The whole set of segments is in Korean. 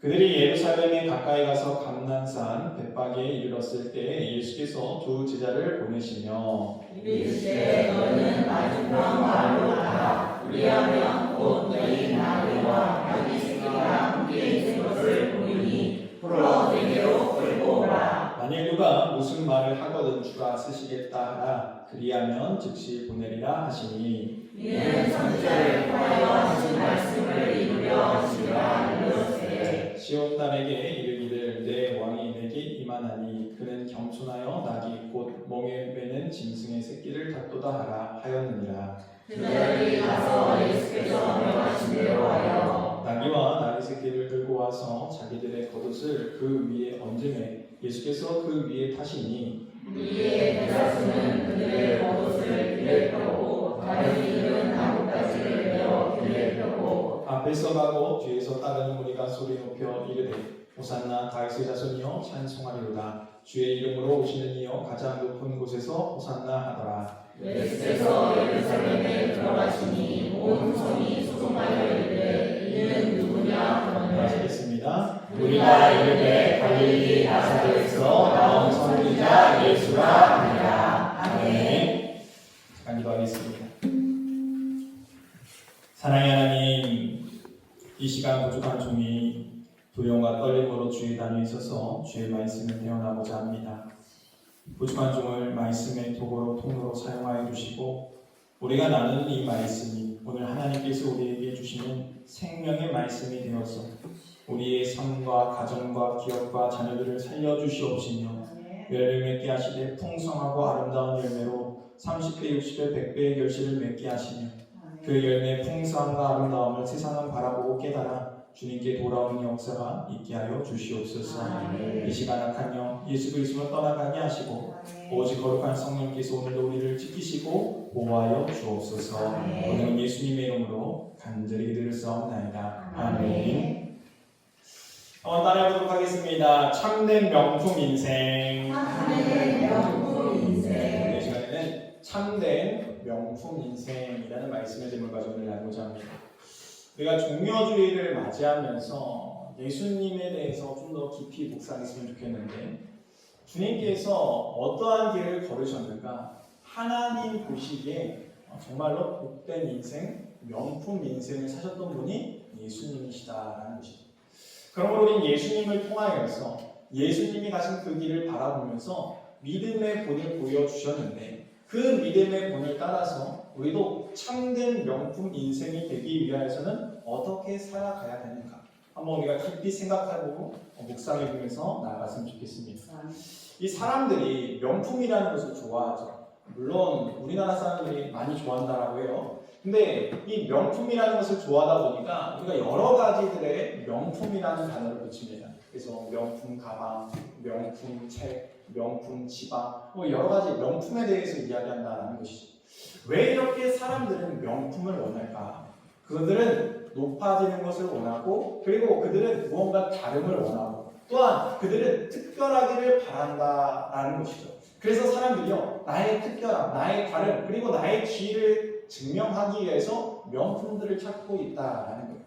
그들이 예루살렘에 가까이 가서 감난산 벳박에 이르렀을 때 예수께서 두 제자를 보내시며 이르시되 너희는 맞은편 마을로 가라. 그리하면 곧 너희 나귀와 나귀 새끼가 함께 있는 것을 보이니 풀어 내게로 끌고 오라. 만일 누가 무슨 말을 하거든 주가 쓰시겠다 하라. 그리하면 즉시 보내리라 하시니 이는 선지자를 통하여 하신 말씀을 이루려 하시니라. 이르시되 시온 딸에게 이르기를 내 왕이 내게 임하나니 그는 겸손하여 낙이 곧 멍에 매는 짐승의 새끼를 갖도다 하라 하였느니라. 그들이 가서 예수께서 명하신 대로 하여 나귀와 나귀 새끼를 들고 와서 자기들의 겉옷을 그 위에 얹음에 예수께서 그 위에 타시니 이에 대다수는 그들의 겉옷을 길에 펴고 다른 이들은 나뭇가지를 메어 길에 펴고 앞에서 가고 뒤에서 따르는 무리가 소리 높여 이르되 호산나 다윗의 자손이여 찬송하리로다. 주의 이름으로 오시는 이여 가장 높은 곳에서 호산나 하더라. 예수께서 예루살렘에 들어가시니 온 성이 소송하여 이르되 이는 누구냐 하거늘 하시겠습니다. 우리가 이르되 갈릴리 나사렛에서 나온 선지자 예수라 하니라. 아멘. 잠깐 기도하겠습니다. 사랑의 하나님, 이 시간 부족한 종이 두려움과 떨림으로 주의 단위에 있어서 주의 말씀을 배워나고자 합니다. 부족한 종을 말씀의 도구로 통로로 사용하여 주시고 우리가 나누는 이 말씀이 오늘 하나님께서 우리에게 주시는 생명의 말씀이 되어서 우리의 삶과 가정과 기업과 자녀들을 살려주시옵시며 열매 맺게 하시되 풍성하고 아름다운 열매로 30배, 60배, 100배의 결실을 맺게 하시며 그 열매의 풍성함과 아름다움을 세상은 바라보고 깨달아 주님께 돌아오는 역사가 있게 하여 주시옵소서. 이 시간 악한 영 예수 그리스도로 떠나가게 하시고 오직 거룩한 성령께서 오늘도 우리를 지키시고 보호하여 주옵소서. 오늘은 예수님의 이름으로 간절히 기도를 싸움나이다. 아멘. 한번 따라해보도록 하겠습니다. 참된 명품 인생. 참된 명품 인생. 이 시간에는 참된 명품 인생이라는 말씀의 제목을 가지고 오늘 나누고자 합니다. 우리가 종려주의를 맞이하면서 예수님에 대해서 좀 더 깊이 묵상했으면 좋겠는데 주님께서 어떠한 길을 걸으셨는가 하나님 보시기에 정말로 복된 인생, 명품 인생을 사셨던 분이 예수님이시다라는 것이죠. 그러므로 우리는 예수님을 통하여서 예수님이 가신 그 길을 바라보면서 믿음의 본을 보여주셨는데 그 믿음의 본을 따라서 우리도 참된 명품 인생이 되기 위하여서는 어떻게 살아가야 되는가 한번 우리가 깊이 생각하고 묵상해보면서 나아갔으면 좋겠습니다. 이 사람들이 명품이라는 것을 좋아하죠. 물론 우리나라 사람들이 많이 좋아한다라고 해요. 근데 이 명품이라는 것을 좋아하다 보니까 우리가 여러 가지들의 명품이라는 단어를 붙입니다. 그래서 명품 가방, 명품 책, 명품 지방, 여러 가지 명품에 대해서 이야기한다는 것이죠. 왜 이렇게 사람들은 명품을 원할까? 그들은 높아지는 것을 원하고 그리고 그들은 무언가 다름을 원하고 또한 그들은 특별하기를 바란다라는 것이죠. 그래서 사람들이요 나의 특별함, 나의 다름 그리고 나의 지위를 증명하기 위해서 명품들을 찾고 있다라는 거예요.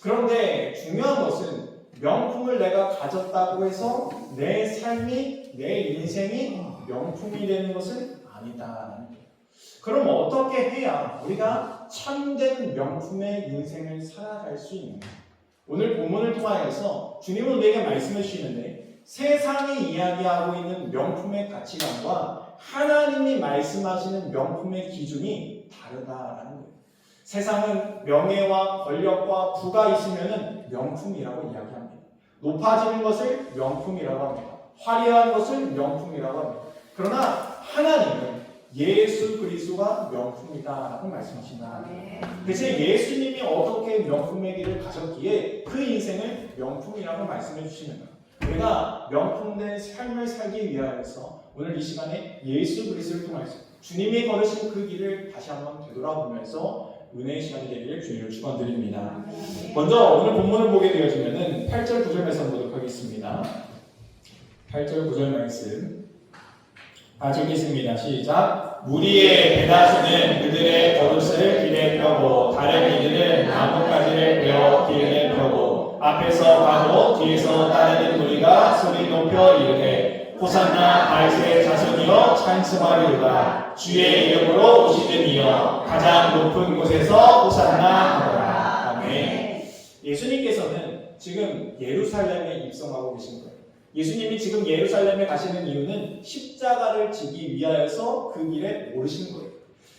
그런데 중요한 것은 명품을 내가 가졌다고 해서 내 삶이 내 인생이 명품이 되는 것은 아니다라는 거예요. 그럼 어떻게 해야 우리가 참된 명품의 인생을 살아갈 수 있는가? 오늘 본문을 통하여서 주님은 우리에게 말씀해 주시는데 세상이 이야기하고 있는 명품의 가치관과 하나님이 말씀하시는 명품의 기준이 다르다라는 거예요. 세상은 명예와 권력과 부가 있으면 명품이라고 이야기합니다. 높아지는 것을 명품이라고 합니다. 화려한 것을 명품이라고 합니다. 그러나 하나님은 예수 그리스도가 명품이다라고 말씀하신다. 대체 예수님이 어떻게 명품의 길을 가셨기에 그 인생을 명품이라고 말씀해 주시는가? 우리가 명품된 삶을 살기 위하여서 오늘 이 시간에 예수 그리스도를 통해서 주님이 걸으신 그 길을 다시 한번 되돌아보면서 은혜의 시간이 되기를 주님을 축원드립니다. 먼저 오늘 본문을 보게 되어지면은 8절 9절 말씀 보도록 하겠습니다. 8절 9절 말씀 같이 읽겠습니다. 시작. 무리의 대다수는 그들의 겉옷을 길에 펴고 다른 이들은 나뭇가지를 베어 길에 펴고 앞에서 가고 뒤에서 따르는 무리가 소리 높여 이르되 호산나 다윗의 자손이여 찬송하리로다. 주의 이름으로 오시는 이여 가장 높은 곳에서 호산나 하노라. 아멘. 예수님께서는 지금 예루살렘에 입성하고 계신 거예요. 예수님이 지금 예루살렘에 가시는 이유는 십자가를 지기 위하여서 그 길에 오르신 거예요.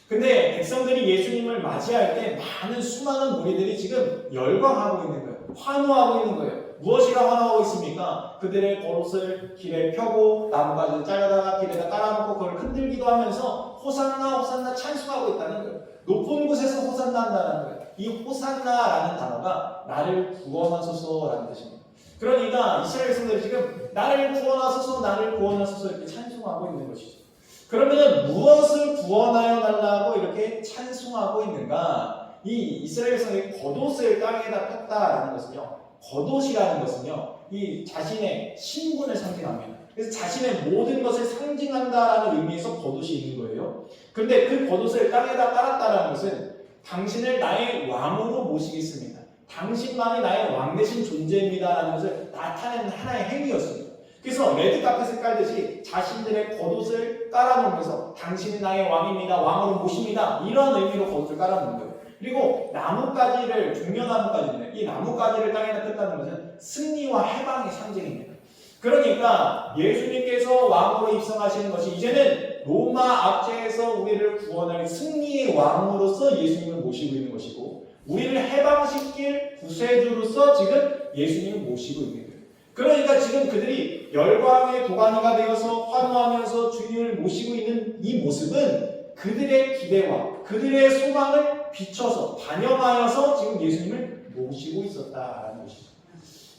근데 백성들이 예수님을 맞이할 때 많은 수많은 무리들이 지금 열광하고 있는 거예요. 환호하고 있는 거예요. 무엇이라 환호하고 있습니까? 그들의 겉옷을 길에 펴고 나무가지를 잘라다가 길에다 깔아놓고 그걸 흔들기도 하면서 호산나 호산나 찬송하고 있다는 거예요. 높은 곳에서 호산나 한다는 거예요. 이 호산나라는 단어가 나를 구원하소서라는 뜻입니다. 그러니까 이스라엘 백성들이 지금 나를 구원하소서 나를 구원하소서 이렇게 찬송하고 있는 것이죠. 그러면 무엇을 구원하여 달라고 이렇게 찬송하고 있는가? 이 이스라엘 백성이 겉옷을 땅에다 폈다라는 것은요, 겉옷이라는 것은요, 이 자신의 신분을 상징합니다. 그래서 자신의 모든 것을 상징한다라는 의미에서 겉옷이 있는 거예요. 그런데 그 겉옷을 땅에다 깔았다라는 것은 당신을 나의 왕으로 모시겠습니다. 당신만이 나의 왕 되신 존재입니다라는 것을 나타내는 하나의 행위였습니다. 그래서 레드카펫을 깔듯이 자신들의 겉옷을 깔아놓으면서 당신이 나의 왕입니다. 왕으로 모십니다. 이런 의미로 겉옷을 깔아놓은 거예요. 그리고 나뭇가지를, 종려나뭇가지인데 이 나뭇가지를 땅에다 폈다는 것은 승리와 해방의 상징입니다. 그러니까 예수님께서 왕으로 입성하시는 것이 이제는 로마 압제에서 우리를 구원할 승리의 왕으로서 예수님을 모시고 있는 것이고 우리를 해방시킬 구세주로서 지금 예수님을 모시고 있는 거예요. 그러니까 지금 그들이 열광의 도가니가 되어서 환호하면서 주님을 모시고 있는 이 모습은 그들의 기대와 그들의 소망을 비춰서 반영하여서 지금 예수님을 모시고 있었다라는 것이죠.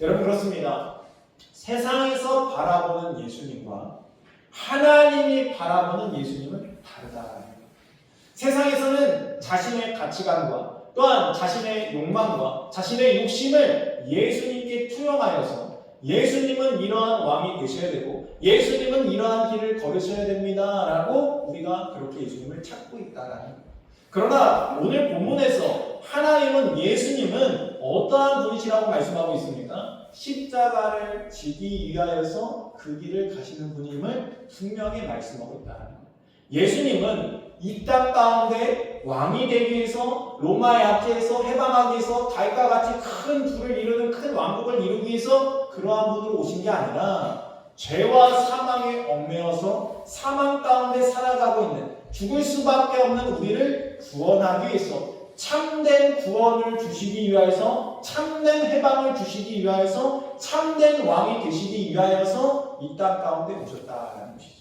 여러분 그렇습니다. 세상에서 바라보는 예수님과 하나님이 바라보는 예수님은 다르다라는 거예요. 세상에서는 자신의 가치관과 또한 자신의 욕망과 자신의 욕심을 예수님께 투영하여서 예수님은 이러한 왕이 되셔야 되고 예수님은 이러한 길을 걸으셔야 됩니다 라고 우리가 그렇게 예수님을 찾고 있다라는 거예요. 그러나 오늘 본문에서 하나님은 예수님은 어떠한 분이시라고 말씀하고 있습니까? 십자가를 지기 위하여서 그 길을 가시는 분임을 분명히 말씀하고 있다는 거예요. 예수님은 이 땅 가운데 왕이 되기 위해서 로마의 압제에서 해방하기 위해서 다윗과 같이 큰 부를 이루는 큰 왕국을 이루기 위해서 그러한 분으로 오신 게 아니라 죄와 사망에 얽매여서 사망 가운데 살아가고 있는 죽을 수밖에 없는 우리를 구원하기 위해서 참된 구원을 주시기 위하여서 참된 해방을 주시기 위하여서 참된 왕이 되시기 위하여서 이 땅 가운데 오셨다라는 것이죠.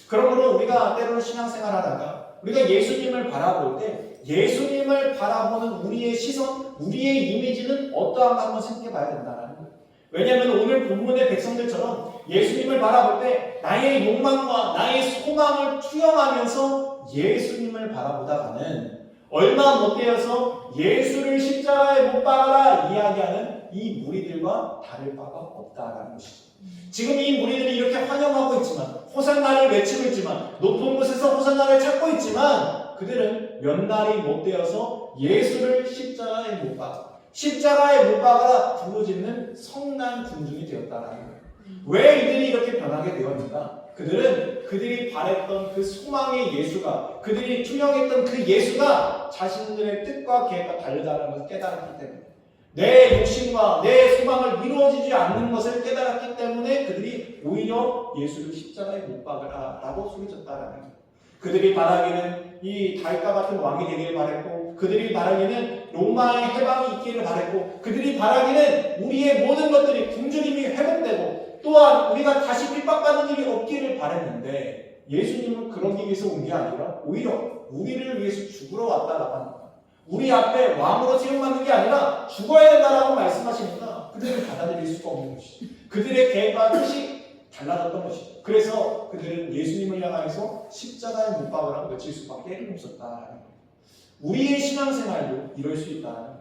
그러므로 우리가 때로는 신앙생활 하다가 우리가 예수님을 바라볼 때 예수님을 바라보는 우리의 시선, 우리의 이미지는 어떠한가 한번 생각해 봐야 된다는 거예요. 왜냐하면 오늘 본문의 백성들처럼 예수님을 바라볼 때 나의 욕망과 나의 소망을 투영하면서 예수님을 바라보다가는 얼마 못 되어서 예수를 십자가에 못 박아라 이야기하는 이 무리들과 다를 바가 없다라는 것이죠. 지금 이 무리들이 이렇게 환영하고 있지만 호산나를 외치고 있지만 높은 곳에서 호산나를 찾고 있지만 그들은 몇 날이 못 되어서 예수를 십자가에 못 박아 십자가에 못 박아 부르짖는 성난 군중이 되었다라는 거예요. 왜 이들이 이렇게 변하게 되었는가? 그들은 그들이 바랬던 그 소망의 예수가 그들이 투영했던 그 예수가 자신들의 뜻과 계획과 다르다는 것을 깨달았기 때문에 내 욕심과 내 소망을 이루어지지 않는 것을 깨달았기 때문에 그들이 오히려 예수를 십자가에 못 박으라 라고 소리쳤다라는 거예요. 그들이 바라기는 이 다윗과 같은 왕이 되기를 바랬고 그들이 바라기는 로마의 해방이 있기를 바랬고 그들이 바라기는 우리의 모든 것들이 굶주림이 회복되고 또한 우리가 다시 핍박받는 일이 없기를 바랬는데 예수님은 그러기 위해서 온 게 아니라 오히려 우리를 위해서 죽으러 왔다라고 합니다. 우리 앞에 왕으로 세움받는 게 아니라 죽어야 된다라고 말씀하시니까 그들은 받아들일 수가 없는 것이죠. 그들의 계획과 뜻이 달라졌던 것이죠. 그래서 그들은 예수님을 향해서 십자가에 못 박으라고 외칠 수밖에 없었다라는 거예요. 우리의 신앙생활도 이럴 수 있다는 거예요.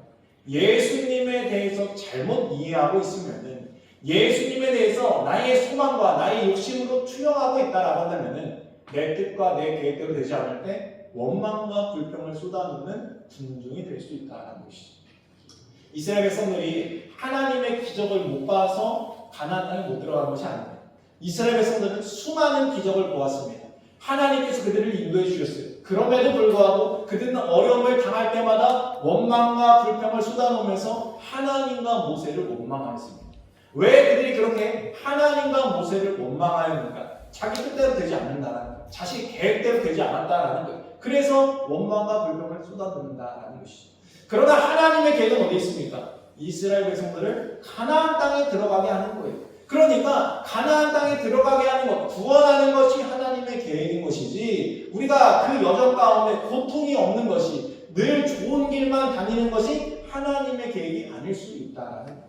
예수님에 대해서 잘못 이해하고 있으면은 예수님에 대해서 나의 소망과 나의 욕심으로 투영하고 있다라고 한다면은 내 뜻과 내 계획대로 되지 않을 때 원망과 불평을 쏟아놓는 군중이 될 수 있다는 것이죠. 이스라엘 백성들이 하나님의 기적을 못 봐서 가나안 땅에 못 들어간 것이 아닙니다. 이스라엘 백성들은 수많은 기적을 보았습니다. 하나님께서 그들을 인도해 주셨어요. 그럼에도 불구하고 그들은 어려움을 당할 때마다 원망과 불평을 쏟아놓으면서 하나님과 모세를 원망하였습니다. 왜 그들이 그렇게 하나님과 모세를 원망하였는가? 자기 뜻대로 되지 않는다라는 거예요. 자기 계획대로 되지 않았다라는 거예요. 그래서 원망과 불평을 쏟아놓는다라는 것이죠. 그러나 하나님의 계획은 어디 있습니까? 이스라엘 백성들을 가나안 땅에 들어가게 하는 거예요. 그러니까 가나안 땅에 들어가게 하는 것, 구원하는 것이 하나님의 계획인 것이지 우리가 그 여정 가운데 고통이 없는 것이 늘 좋은 길만 다니는 것이 하나님의 계획이 아닐 수 있다라는 거예요.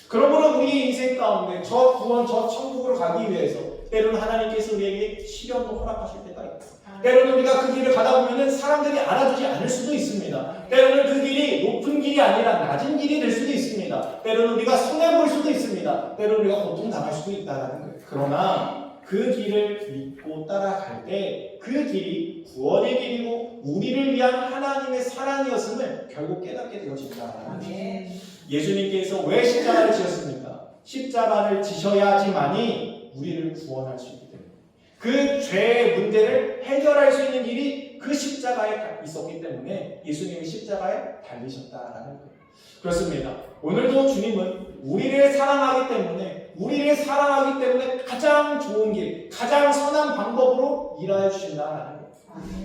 그러므로 우리의 인생 가운데 저 구원, 저 천국으로 가기 위해서 때로는 하나님께서 우리에게 시련도 허락하실 때가 있고 때로는 우리가 그 길을 가다 보면 사람들이 알아주지 않을 수도 있습니다. 때로는 그 길이 높은 길이 아니라 낮은 길이 될 수도 있습니다. 때로는 우리가 손해볼 수도 있습니다. 때로는 우리가 고통당할 수도 있다는 거예요. 그러나 그 길을 믿고 따라갈 때 그 길이 구원의 길이고 우리를 위한 하나님의 사랑이었음을 결국 깨닫게 되어진다는 거예요. 예수님께서 왜 십자가를 지었습니까? 십자가를 지셔야지만이 우리를 구원할 수 있기 때문에 그 죄의 문제를 해결할 수 있는 길이 그 십자가에 있었기 때문에 예수님이 십자가에 달리셨다라는 거예요. 그렇습니다. 오늘도 주님은 우리를 사랑하기 때문에 가장 좋은 길, 가장 선한 방법으로 일하여 주신다라는 거예요.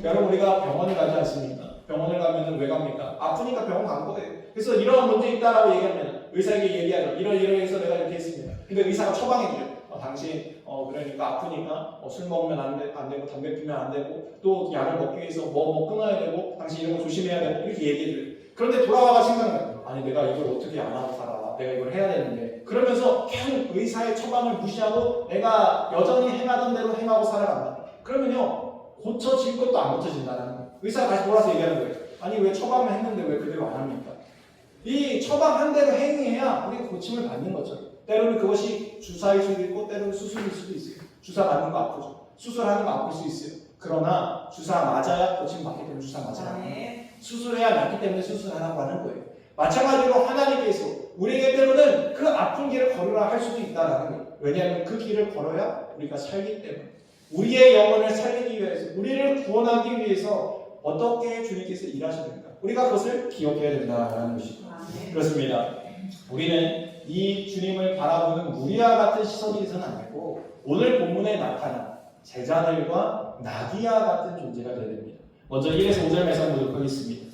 여러분 우리가 병원을 가지 않습니까? 병원을 가면 왜 갑니까? 아프니까 병원 간 거예요. 그래서 이런 문제 있다라고 얘기하면 의사에게 얘기하죠. 이러해서 내가 이렇게 했습니다. 근데 의사가 처방해줘요. 당신 그러니까 아프니까 술 먹으면 안 되고 담배 피면 안 되고 또 약을 먹기 위해서 뭐 끊어야 되고 당신 이런 거 조심해야 되고 이렇게 얘기해줘요. 그런데 돌아와가 생각나요. 아니 내가 이걸 어떻게 안 하고 살아. 내가 이걸 해야 되는데 그러면서 계속 의사의 처방을 무시하고 내가 여전히 행하던 대로 행하고 살아간다. 그러면요 고쳐질 것도 안 고쳐진다는 거예요. 의사가 다시 돌아서 얘기하는 거예요. 아니 왜 처방을 했는데 왜 그대로 안 합니까? 이 처방한 대로 행위해야 우리가 고침을 받는 거죠. 때로는 그것이 주사일 수도 있고 때로는 수술일 수도 있어요. 주사 맞는 거 아프죠. 수술하는 거 아플 수 있어요. 그러나 주사 맞아야 고침 받기 때문에 주사 맞아야 합니다. 수술해야 낫기 때문에 수술하라고 하는 거예요. 마찬가지로 하나님께서 우리에게 때로는 그 아픈 길을 걸으라 할 수도 있다는 거예요. 왜냐하면 그 길을 걸어야 우리가 살기 때문에 우리의 영혼을 살리기 위해서 우리를 구원하기 위해서 어떻게 주님께서 일하시는가 우리가 그것을 기억해야 된다는 것이죠. 그렇습니다. 우리는 이 주님을 바라보는 우리와 같은 시선이 있어서는 안 되고 오늘 본문에 나타난 제자들과 나귀와 같은 존재가 되어야 됩니다. 먼저 1에서 5절 말씀 보도록 하겠습니다.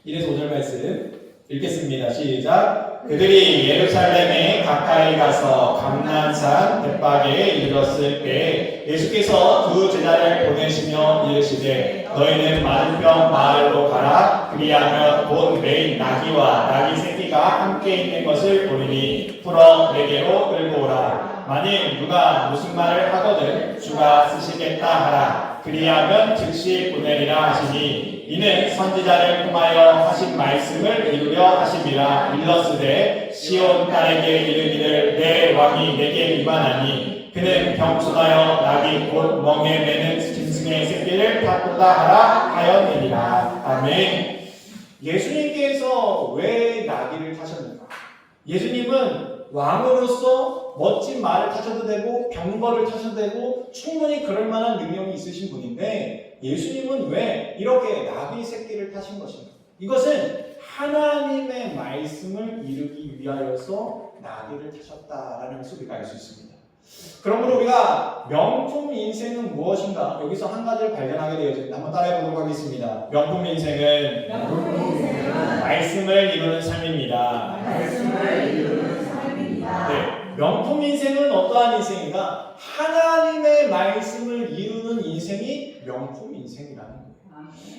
1에서 5절 말씀 읽겠습니다. 시작. 그들이 예루살렘에 가까이 가서 감난산 벳박에 이르렀을 때 예수께서 두 제자를 보내시며 이르시되 너희는 맞은편 마을로 가라. 그리하면 곧 메인 나귀와 나귀 새끼가 함께 있는 것을 보리니 풀어 내게로 끌고 오라. 만일 누가 무슨 말을 하거든 주가 쓰시겠다 하라. 그리하면 즉시 보내리라 하시니 이는 선지자를 통하여 하신 말씀을 이루려 하심이라. 일러스되 시온 딸에게 이르기를 내 왕이 내게 임하나니 그는 겸손하여 나귀 곧 멍에 매는 짐승의 새끼를 타도다 하라 하였느니라. 아멘. 예수님께서 왜 나귀를 타셨는가? 예수님은 왕으로서 멋진 말을 타셔도 되고 병거를 타셔도 되고 충분히 그럴 만한 능력이 있으신 분인데 예수님은 왜 이렇게 나귀 새끼를 타신 것인가? 이것은 하나님의 말씀을 이루기 위하여서 나귀를 타셨다라는 것을 우리가 알 수 있습니다. 그러므로 우리가 명품 인생은 무엇인가? 여기서 한 가지를 발견하게 되어집니다. 한번 따라해 보도록 하겠습니다. 명품 인생은 말씀을 이루는 삶입니다. 네, 명품 인생은 어떠한 인생인가? 하나님의 말씀을 이루는 인생이 명품 인생이라는 거예요.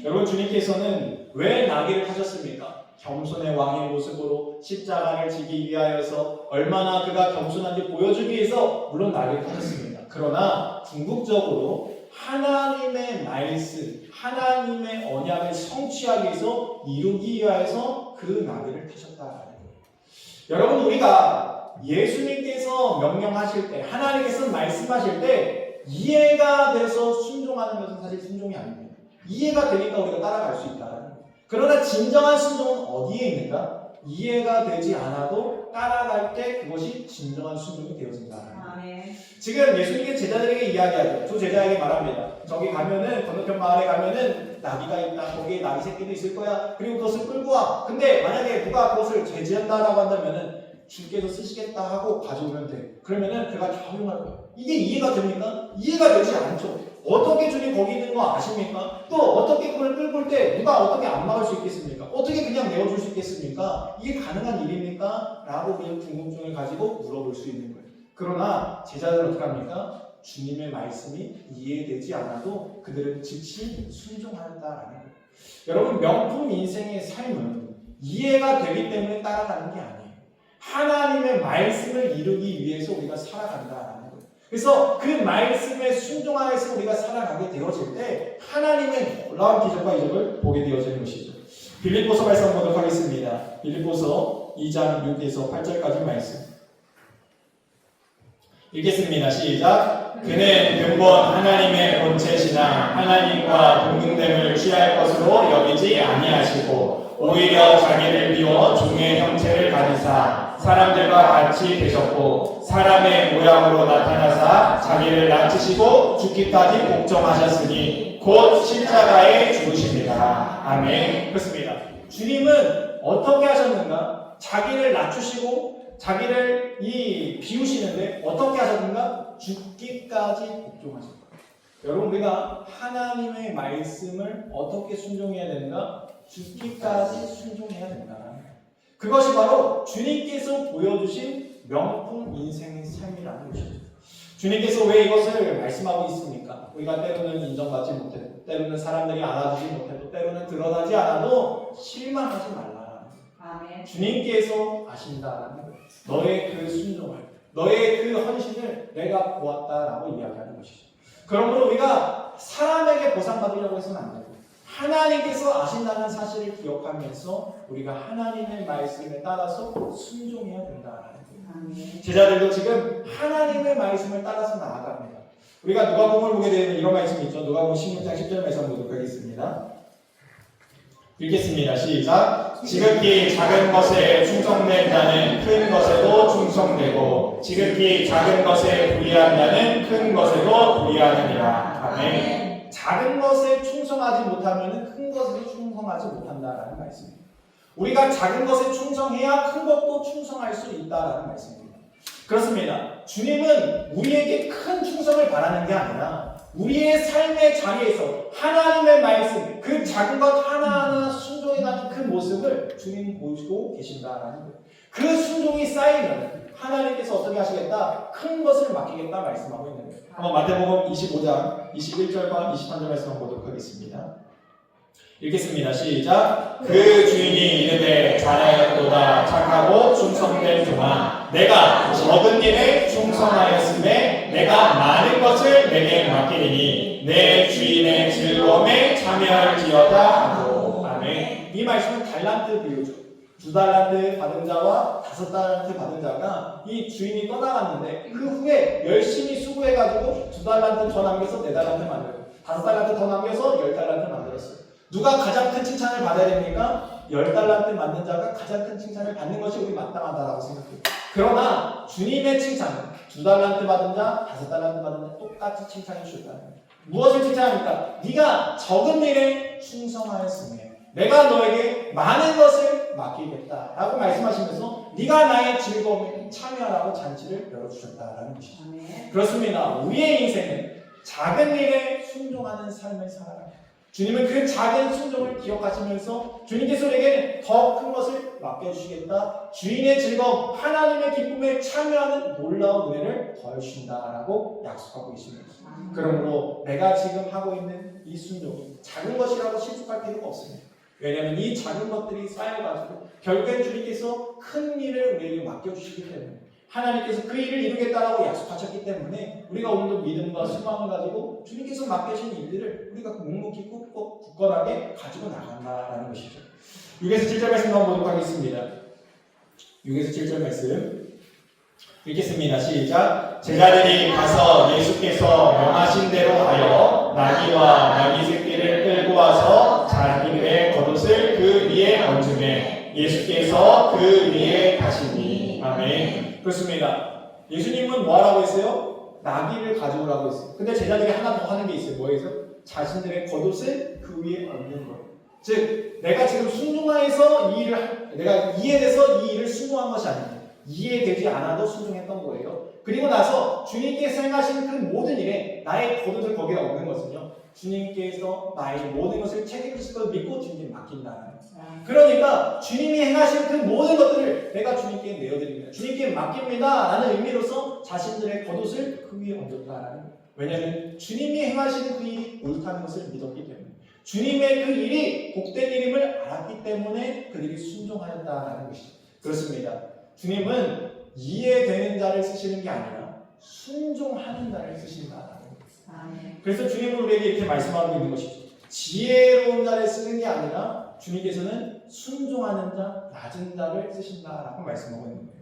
여러분 주님께서는 왜 나귀를 타셨습니까? 겸손의 왕의 모습으로 십자가를 지기 위하여서 얼마나 그가 겸손한지 보여주기 위해서 물론 나귀를 타셨습니다. 그러나 궁극적으로 하나님의 말씀, 하나님의 언약을 성취하기 위해서 이루기 위하여서 그 나귀를 타셨다는 거예요. 여러분 우리가 예수님께서 명령하실 때 하나님께서 말씀하실 때 이해가 돼서 순종하는 것은 사실 순종이 아닙니다. 이해가 되니까 우리가 따라갈 수 있다는 거예요. 그러나 진정한 순종은 어디에 있는가? 이해가 되지 않아도 따라갈 때 그것이 진정한 순종이 되어진다. 아멘. 지금 예수님께 제자들에게 이야기하죠. 두 제자에게 말합니다. 저기 가면은 건너편 마을에 가면은 나귀가 있다. 거기에 나귀 새끼도 있을 거야. 그리고 그것을 끌고 와. 근데 만약에 누가 그것을 제지한다라고 한다면은 주께서 쓰시겠다 하고 가져오면 돼. 그러면은 그가 다 허용할 거야. 이게 이해가 됩니까? 이해가 되지 않죠. 어떻게 주님 거기 있는 거 아십니까? 또 어떻게 그걸 끌고 올 때 누가 어떻게 안 막을 수 있겠습니까? 어떻게 그냥 내어줄 수 있겠습니까? 이게 가능한 일입니까? 라고 그냥 궁금증을 가지고 물어볼 수 있는 거예요. 그러나 제자들은 어떻게 합니까? 주님의 말씀이 이해되지 않아도 그들은 즉시 순종한다라는 거예요. 여러분, 명품 인생의 삶은 이해가 되기 때문에 따라가는 게 아니에요. 하나님의 말씀을 이루기 위해서 우리가 살아간다라는 거예요. 그래서 그 말씀에 순종하여서 우리가 살아가게 되어질 때 하나님의 놀라운 기적과 이적을 보게 되어지는 것이죠. 빌립보서 말씀 보도록 하겠습니다. 빌립보서 2장 6에서 8절까지 말씀 읽겠습니다. 시작. 그는 근본 하나님의 본체시나 하나님과 동등됨을 취할 것으로 여기지 아니하시고 오히려 자기를 비워 종의 형체를 가지사 사람들과 같이 되셨고 사람의 모양으로 나타나사 자기를 낮추시고 죽기까지 복종하셨으니 곧 십자가에 죽으십니다. 아멘. 그렇습니다. 주님은 어떻게 하셨는가? 자기를 낮추시고 자기를 비우시는데 어떻게 하셨는가? 죽기까지 복종하셨다. 여러분, 우리가 하나님의 말씀을 어떻게 순종해야 되는가? 죽기까지 순종해야 된다. 그것이 바로 주님께서 보여주신 명품 인생의 삶이라는 것이죠. 주님께서 왜 이것을 말씀하고 있습니까? 우리가 때로는 인정받지 못해도, 때로는 사람들이 알아주지 못해도, 때로는 드러나지 않아도 실망하지 말라. 아멘. 주님께서 아신다라는 거예요. 너의 그 순종을, 너의 그 헌신을 내가 보았다라고 이야기하는 것이죠. 그러므로 우리가 사람에게 보상받으려고 해서는 안 되고 하나님께서 아신다는 사실을 기억하면서 우리가 하나님의 말씀에 따라서 순종해야 된다라는 거예요. 아멘. 제자들도 지금 하나님의 말씀을 따라서 나아갑니다. 우리가 누가복음을 보게 되면 이런 말씀이 있죠. 누가복음 16장 10절 말씀 보도록 하겠습니다. 읽겠습니다. 시작. 지극히 작은 것에 충성된 자는 큰 것에도 충성되고 지극히 작은 것에 불의한 자는 큰 것에도 불의하느니라. 아멘. 작은 것에 충성하지 못하면 큰 것에도 충성하지 못한다라는 말씀입니다. 우리가 작은 것에 충성해야 큰 것도 충성할 수 있다라는 말씀입니다. 그렇습니다. 주님은 우리에게 큰 충성을 바라는 게 아니라 우리의 삶의 자리에서 하나님의 말씀, 그 작은 것 하나하나 순종해가는 그 모습을 주님이 보여주고 계신다라는 거예요. 그 순종이 쌓이면 하나님께서 어떻게 하시겠다? 큰 것을 맡기겠다 말씀하고 있는 거예요. 한번 마태복음 25장 21절과 23절 말씀 보도록 하겠습니다. 읽겠습니다. 시작. 그 주인이 이르되 잘하였도다 착하고 충성된 종아 내가 적은 일에 충성하였음에 내가 많은 것을 내게 맡기리니 내 주인의 즐거움에 참여할지어다 하고. 아멘. 이 말씀은 달란트 비유죠. 2달란트 받은 자와 5달란트 받은 자가 이 주인이 떠나갔는데 그 후에 열심히 수고해가지고 2달란트 더 남겨서 4달란트 만들고 5달란트 더 남겨서 10달란트 만들었어요. 누가 가장 큰 칭찬을 받아야 됩니까? 10달란트 만든 자가 가장 큰 칭찬을 받는 것이 우리 마땅하다라고 생각해요. 그러나 주님의 칭찬은 2달란트 받은 자, 5달란트 받은 자 똑같이 칭찬해 주셨다는 거예요. 무엇을 칭찬합니까? 네가 적은 일에 충성하였으며 내가 너에게 많은 것을 맡기겠다라고 말씀하시면서 네가 나의 즐거움에 참여하라고 잔치를 열어주셨다라는 것이죠. 아멘. 그렇습니다. 우리의 인생은 작은 일에 순종하는 삶을 살아갑니다. 주님은 그 작은 순종을 기억하시면서 주님께서 우리에게 더 큰 것을 맡겨주시겠다. 주인의 즐거움, 하나님의 기쁨에 참여하는 놀라운 은혜를 더해주신다라고 약속하고 계십니다. 그러므로 내가 지금 하고 있는 이 순종이 작은 것이라고 실족할 필요가 없습니다. 왜냐하면 이 작은 것들이 쌓여가지고 결국엔 주님께서 큰 일을 우리에게 맡겨주시기 때문에 하나님께서 그 일을 이루겠다라고 약속하셨기 때문에 우리가 오늘도 믿음과 소망을 가지고 주님께서 맡겨주신 일들을 우리가 묵묵히 꾹꾹 굳건하게 가지고 나간다라는 것이죠. 6에서 7절 말씀 한번 보도록 하겠습니다. 6에서 7절 말씀 읽겠습니다. 시작. 제자들이 가서 예수께서 명하신 대로 하여 나귀와 나귀 새끼를 끌고 와서 자기의 겉옷을 그 얹음에 예수께서 그 위에 가시니. 아멘. 그렇습니다. 예수님은 뭐 하라고 했어요? 나귀를 가져오라고 했어요. 근데 제자들이 하나 더 하는 게 있어요. 뭐예요? 자신들의 겉옷을 그 위에 얹는 거예요. 즉 내가 지금 순종하여서 내가 이해돼서 이 일을 순종한 것이 아닙니다. 이해되지 않아도 순종했던 거예요. 그리고 나서 주님께서 행하신 그 모든 일에 나의 겉옷을 거기에 얹는 것은요, 주님께서 나의 모든 것을 책임지실 것을 믿고 주님께 맡긴다는 거예요. 그러니까 주님이 행하신 그 모든 것들을 내가 주님께 내어드립니다. 주님께 맡깁니다 라는 의미로서 자신들의 겉옷을 그 위에 얹었다라는 거예요. 왜냐하면 주님이 행하신 그 일이 옳다는 것을 믿었기 때문에, 주님의 그 일이 복된 일임을 알았기 때문에 그들이 순종하였다라는 것이죠. 그렇습니다. 주님은 이해되는 자를 쓰시는 게 아니라 순종하는 자를 쓰신다라는 거예요. 그래서 주님은 우리에게 이렇게 말씀하고 있는 것이죠. 지혜로운 자를 쓰는 게 아니라 주님께서는 순종하는 자, 낮은 자를 쓰신다라고 말씀하고 있는 거예요.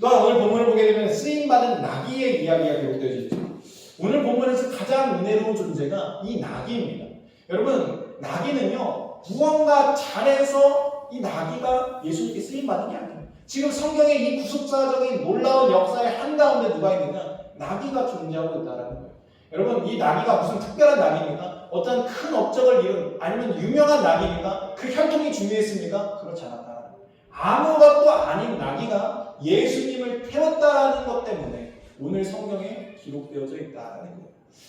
또한 오늘 본문을 보게 되면 쓰임받은 나귀의 이야기가 기록되어 있죠. 오늘 본문에서 가장 은혜로운 존재가 이 나귀입니다. 여러분, 나귀는요, 무언가 잘해서 이 나귀가 예수님께 쓰임받은 게 아니에요. 지금 성경의 이 구속사적인 놀라운 역사의 한가운데 누가 있느냐? 나귀가 존재하고 있다는 거예요. 여러분, 이 나귀가 무슨 특별한 나귀입니까? 어떤 큰 업적을 이룬, 아니면 유명한 나귀입니까? 그 혈통이 중요했습니까? 그렇지 않았다. 아무것도 아닌 나귀가 예수님을 태웠다는 것 때문에 오늘 성경에 기록되어져 있다는 거예요.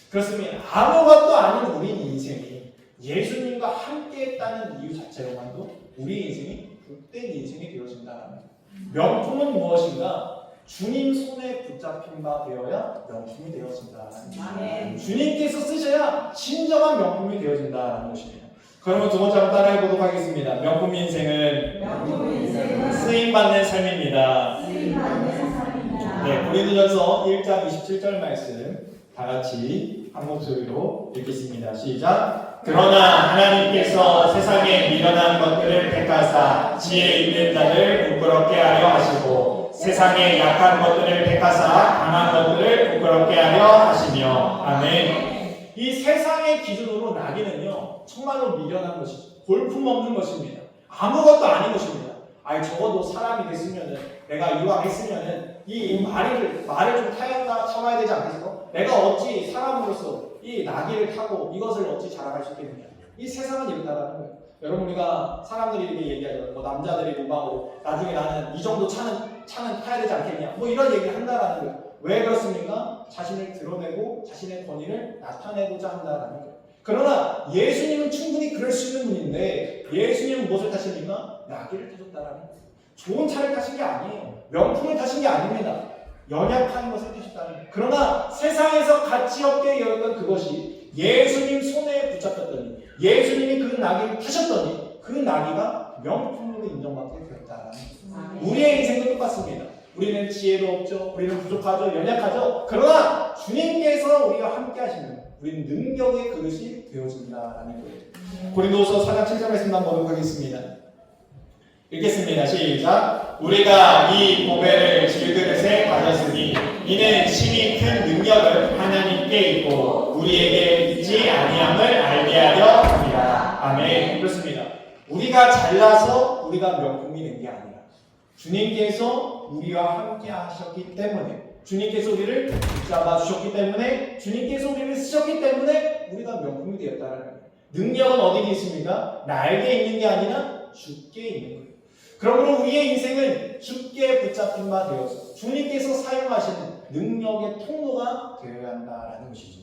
그렇습니다. 아무것도 아닌 우리 인생이 예수님과 함께 했다는 이유 자체로만도 우리 인생이 복된 인생이 되어진다는 거예요. 명품은 무엇인가? 주님 손에 붙잡힌 바 되어야 명품이 되어진다는 거예요. 주님께서 쓰셔야 진정한 명품이 되어진다는 것입니다. 그러면 두 번째 한번 따라해 보도록 하겠습니다. 명품 인생은 쓰임받는 삶입니다. 네, 고린도전서 1장 27절 말씀 다 같이 한 목소리로 읽겠습니다. 시작. 그러나 하나님께서 세상에 미련한 것들을 택하사 지혜 있는 자를 부끄럽게 하려 하시고 세상에 약한 것들을 택하사 강한 것들을 부끄럽게 하려 하시며. 아멘. 이 세상의 기준으로 나귀는요, 정말로 미련한 것이죠. 볼품없는 것입니다. 아무것도 아닌 것입니다. 아니, 적어도 사람이 됐으면은, 내가 이왕했으면은 이 말을 좀 타야 되지 않겠어? 내가 어찌 사람으로서 이 나귀를 타고 이것을 어찌 자랑할 수 있겠느냐? 이 세상은 이렇다라는 거예요. 여러분, 우리가 사람들이 이렇게 얘기하죠. 뭐 남자들이 로망으로 나중에 나는 이 정도 차는 타야 되지 않겠냐? 뭐 이런 얘기를 한다라는 거예요. 왜 그렇습니까? 자신을 드러내고 자신의 권위를 나타내고자 한다라는 거예요. 그러나 예수님은 충분히 그럴 수 있는 분인데 예수님은 무엇을 타십니까? 나귀를 타셨다라는 거예요. 좋은 차를 타신 게 아니에요. 명품을 타신 게 아닙니다. 연약한 것을 타셨다는 거예요. 그러나 세상에서 가치 없게 여겼던 그것이 예수님 손에 붙잡혔더니, 예수님이 그 나귀를 타셨더니 그 나귀가 명품으로 인정받게 되었다라는 거예요. 우리의 인생도 똑같습니다. 우리는 지혜도 없죠. 우리는 부족하죠. 연약하죠. 그러나 주님께서 우리가 함께 하시는, 우리는 능력의 그릇이 되어진다라는 거예요. 고린도서 4장 7절 말씀 한번 보도록 하겠습니다. 읽겠습니다. 시작. 우리가 이 보배를 질그릇에 가졌으니 이는 심히 큰 능력을 하나님께 있고 우리에게 있지 아니함을 알게 하려 합니다. 아멘. 그렇습니다. 우리가 잘나서 우리가 명품이 된 게 아니라 주님께서 우리와 함께 하셨기 때문에, 주님께서 우리를 붙잡아 주셨기 때문에, 주님께서 우리를 쓰셨기 때문에 우리가 명품이 되었다는 거예요. 능력은 어디에 있습니까? 나에게 있는 게 아니라 주께 있는 거예요. 그러므로 우리의 인생은 주께 붙잡힌 바 되어서 주님께서 사용하시는 능력의 통로가 되어야 한다는 것이죠.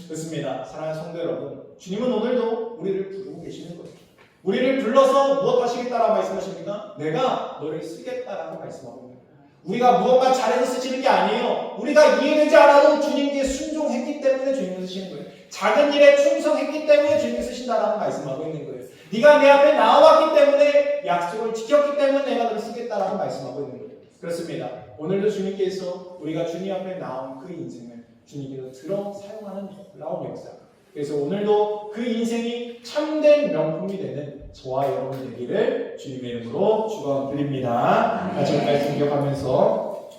그렇습니다. 사랑하는 성도 여러분, 주님은 오늘도 우리를 부르고 계시는 거예요. 우리를 불러서 무엇 하시겠다라고 말씀하십니까? 내가 너를 쓰겠다라고 말씀하고 있는 거예요. 우리가 무언가 잘해서 쓰시는 게 아니에요. 우리가 이해되지 않아도 주님께 순종했기 때문에 주님을 쓰시는 거예요. 작은 일에 충성했기 때문에 주님을 쓰신다라고 말씀하고 있는 거예요. 네가 내 앞에 나와왔기 때문에, 약속을 지켰기 때문에 내가 너를 쓰겠다라고 말씀하고 있는 거예요. 그렇습니다. 오늘도 주님께서 우리가 주님 앞에 나온 그 인생을 주님께서 들어 사용하는 놀라운 역사. 그래서 오늘도 그 인생이 참된 명품이 되는 저와 여러분 되기를 주님의 이름으로 축원드립니다. 같이 말씀 기억하면서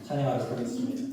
찬양하도록 하겠습니다.